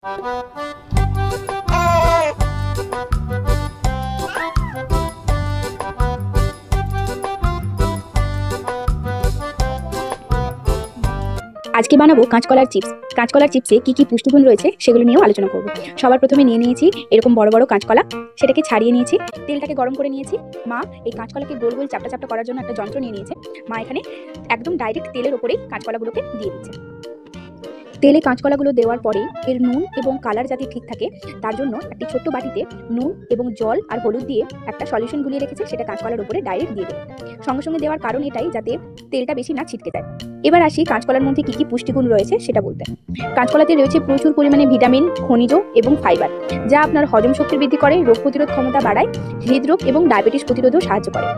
আজকে বানাবো কাঁচকলার চিপস। কাঁচকলার চিপসে কি কি পুষ্টিগুণ রয়েছে সেগুলো নিয়েও আলোচনা করব। সবার প্রথমে নিয়ে নিয়েছি এরকম বড় বড় কাঁচকলা, সেটাকে ছাড়িয়ে নিয়েছি, তেলটাকে গরম করে নিয়েছি। মা এই কাঁচকলাকে গোল গোল চাপটা চাপটা করার জন্য একটা যন্ত্র নিয়ে নিয়েছে। মা এখানে একদম ডাইরেক্ট তেলের ওপরেই কাঁচকলাগুলোকে দিয়ে দিচ্ছে। তেলে কাঁচকলাগুলো দেওয়ার পরে এর নুন এবং কালার যাতে ঠিক থাকে তার জন্য একটি ছোট্ট বাটিতে নুন এবং জল আর হলুদ দিয়ে একটা সলিউশন গুলিয়ে রেখেছে, সেটা কাঁচকলার উপরে ডাইরেক্ট দিয়ে দেবে। সঙ্গে সঙ্গে দেওয়ার কারণ এটাই যাতে তেলটা বেশি না ছিটকে যায়। এবার আসি কাঁচকলার মধ্যে কি কি পুষ্টিগুণ রয়েছে সেটা বলতে। কাঁচকলাতে রয়েছে প্রচুর পরিমাণে ভিটামিন, খনিজ এবং ফাইবার, যা আপনার হজম শক্তি বৃদ্ধি করে, রোগ প্রতিরোধ ক্ষমতা বাড়ায়, হৃদরোগ এবং ডায়াবেটিস প্রতিরোধেও সাহায্য করে।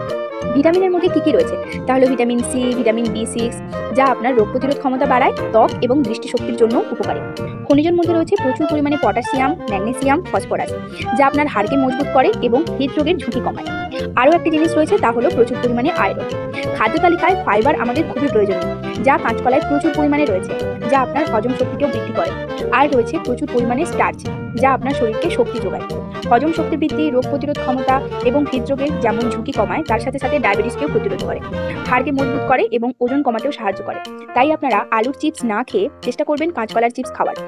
ভিটামিনের মধ্যে কি কি রয়েছে তাহলে ভিটামিন সি, ভিটামিন B6, যা আপনার রোগ প্রতিরোধ ক্ষমতা বাড়ায়, ত্বক এবং দৃষ্টিশক্তির জন্য উপকারী। খনিজের মধ্যে রয়েছে প্রচুর পরিমাণে পটাশিয়াম, ম্যাগনেসিয়াম, ফসফরাস, যা আপনার হাড়কে মজবুত করে এবং হৃদরোগের ঝুঁকি কমায়। আরও একটি জিনিস রয়েছে তা হলো প্রচুর পরিমাণে আয়রন। খাদ্য তালিকায় ফাইবার আমাদের খুবই প্রয়োজনীয়, যা কাঁচকলায় প্রচুর পরিমাণে রয়েছে, যা আপনার হজম শক্তিকেও বৃদ্ধি করে। আর রয়েছে প্রচুর পরিমাণে স্টার্চ, যা আপনার শরীরকে শক্তি যোগায়। হজম শক্তি বৃদ্ধি, রোগ প্রতিরোধ ক্ষমতা এবং হৃদরোগের যেমন ঝুঁকি কমায়, তার সাথে সাথে ডায়াবেটিসকেও প্রতিরোধ করে, হাড়কে মজবুত করে এবং ওজন কমাতেও সাহায্য করে। তাই আপনারা আলুর চিপস না খেয়ে চেষ্টা করবেন কাঁচকলার চিপস খাওয়ার।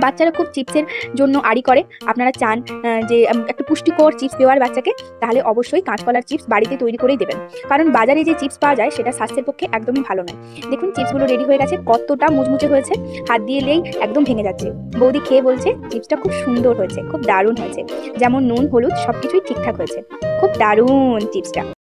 বাচ্চারা খুব চিপসের জন্য আড়ি করে, আপনারা চান যে একটা পুষ্টিকর চিপস দেওয়ার বাচ্চাকে, তাহলে অবশ্যই কাঁচকলার চিপস বাড়িতে তৈরি করেই দেবেন। কারণ বাজারে যে চিপস পাওয়া যায় সেটা স্বাস্থ্যের পক্ষে একদমই ভালো নয়। দেখুন চিপসগুলো রেডি হয়ে গেছে, কতটা মুচমুচে হয়েছে, হাত দিয়ে এলেই একদম ভেঙে যাচ্ছে। বৌদি খেয়ে বলছে চিপসটা খুব সুন্দর হয়েছে, খুব দারুণ হয়েছে, যেমন নুন হলুদ সবকিছুই ঠিকঠাক হয়েছে, খুব দারুণ চিপসটা।